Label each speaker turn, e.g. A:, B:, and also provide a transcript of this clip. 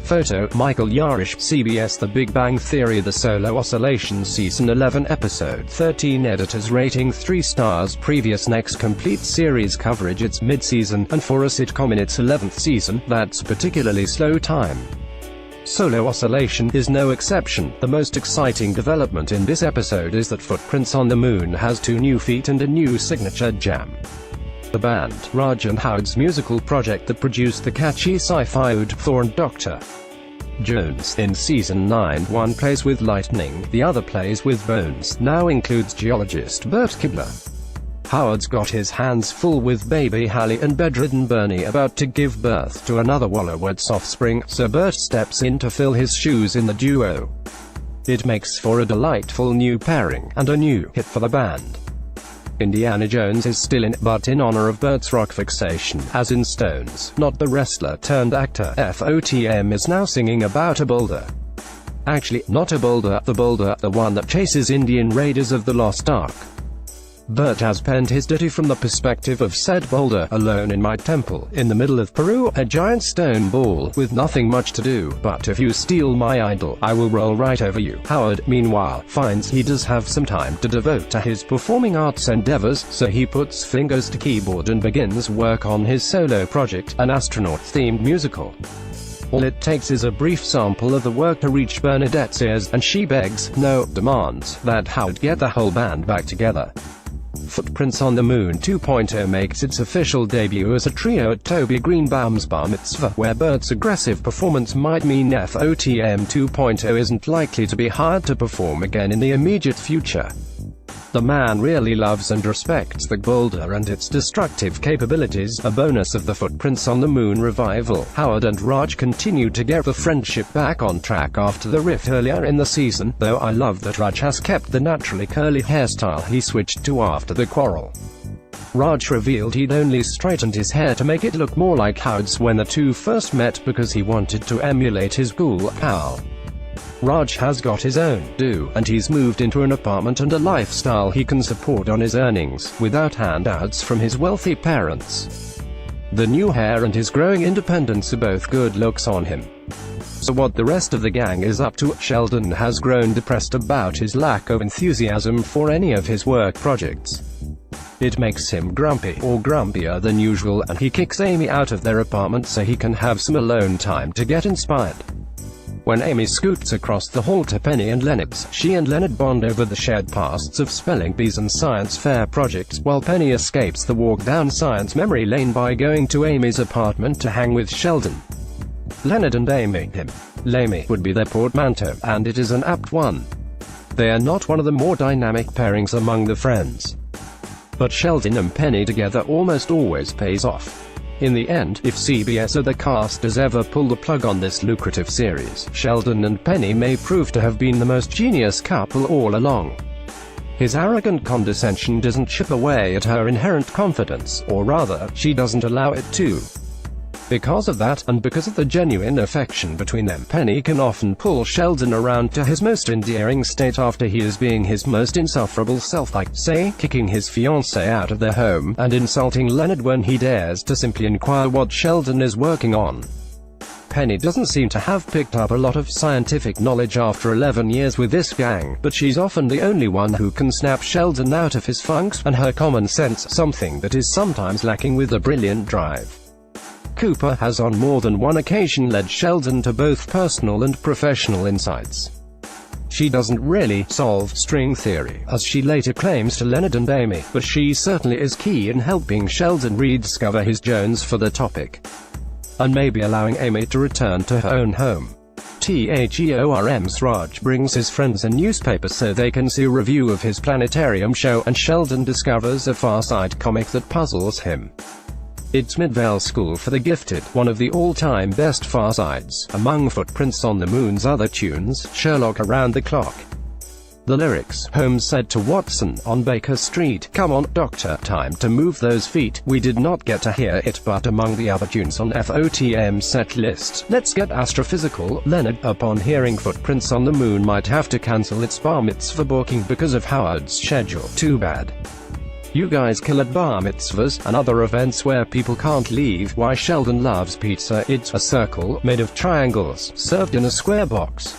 A: Photo, Michael Yarish, CBS. The Big Bang Theory, The Solo Oscillation, Season 11, Episode 13. Editors rating 3 stars. Previous next complete series coverage. It's mid-season, and for a sitcom in its 11th season, that's particularly slow time. Solo Oscillation is no exception. The most exciting development in this episode is that Footprints on the Moon has 2 new feet and a new signature jam. The band, Raj and Howard's musical project that produced the catchy sci-fi ode Thor and Dr. Jones. In Season 9, one plays with lightning, the other plays with bones, now includes geologist Bert Kibler. Howard's got his hands full with baby Hallie and bedridden Bernie about to give birth to another Walloward's offspring, so Bert steps in to fill his shoes in the duo. It makes for a delightful new pairing, and a new hit for the band. Indiana Jones is still in, but in honor of Bert's rock fixation, as in Stones, not the wrestler turned actor, FOTM is now singing about a boulder. Actually, not a boulder, the one that chases Indian raiders of the Lost Ark. Bert has penned his ditty from the perspective of said boulder, alone in my temple, in the middle of Peru, a giant stone ball, with nothing much to do, but if you steal my idol, I will roll right over you. Howard, meanwhile, finds he does have some time to devote to his performing arts endeavors, so he puts fingers to keyboard and begins work on his solo project, an astronaut-themed musical. All it takes is a brief sample of the work to reach Bernadette's ears, and she begs, no, demands, that Howard get the whole band back together. Footprints on the Moon 2.0 makes its official debut as a trio at Toby Greenbaum's bar mitzvah, where Bert's aggressive performance might mean FOTM 2.0 isn't likely to be hired to perform again in the immediate future. The man really loves and respects the boulder and its destructive capabilities, a bonus of the Footprints on the Moon revival. Howard and Raj continue to get the friendship back on track after the rift earlier in the season, though I love that Raj has kept the naturally curly hairstyle he switched to after the quarrel. Raj revealed he'd only straightened his hair to make it look more like Howard's when the two first met because he wanted to emulate his cool pal. Raj has got his own do, and he's moved into an apartment and a lifestyle he can support on his earnings, without handouts from his wealthy parents. The new hair and his growing independence are both good looks on him. So what the rest of the gang is up to? Sheldon has grown depressed about his lack of enthusiasm for any of his work projects. It makes him grumpy, or grumpier than usual, and he kicks Amy out of their apartment so he can have some alone time to get inspired. When Amy scoots across the hall to Penny and Leonard's, she and Leonard bond over the shared pasts of spelling bees and science fair projects, while Penny escapes the walk down science memory lane by going to Amy's apartment to hang with Sheldon. Leonard and Amy, Lamey, would be their portmanteau, and it is an apt one. They are not one of the more dynamic pairings among the friends. But Sheldon and Penny together almost always pays off. In the end, if CBS or the cast does ever pull the plug on this lucrative series, Sheldon and Penny may prove to have been the most genius couple all along. His arrogant condescension doesn't chip away at her inherent confidence, or rather, she doesn't allow it to. Because of that, and because of the genuine affection between them, Penny can often pull Sheldon around to his most endearing state after he is being his most insufferable self, like, say, kicking his fiancée out of their home, and insulting Leonard when he dares to simply inquire what Sheldon is working on. Penny doesn't seem to have picked up a lot of scientific knowledge after 11 years with this gang, but she's often the only one who can snap Sheldon out of his funks, and her common sense, something that is sometimes lacking with a brilliant drive. Cooper has on more than one occasion led Sheldon to both personal and professional insights. She doesn't really solve string theory, as she later claims to Leonard and Amy, but she certainly is key in helping Sheldon rediscover his Jones for the topic, and maybe allowing Amy to return to her own home. THEORM's Raj brings his friends a newspaper so they can see a review of his planetarium show, and Sheldon discovers a Far Side comic that puzzles him. It's Midvale School for the Gifted, one of the all-time best Far Sides. Among Footprints on the Moon's other tunes, Sherlock Around the Clock. The lyrics, Holmes said to Watson, on Baker Street, "Come on, doctor, time to move those feet." We did not get to hear it, but among the other tunes on FOTM's set list, let's get astrophysical. Leonard, upon hearing Footprints on the Moon, might have to cancel its bar mitzvah booking because of Howard's schedule. Too bad. You guys kill at bar mitzvahs and other events where people can't leave. Why Sheldon loves pizza. It's a circle made of triangles served in a square box.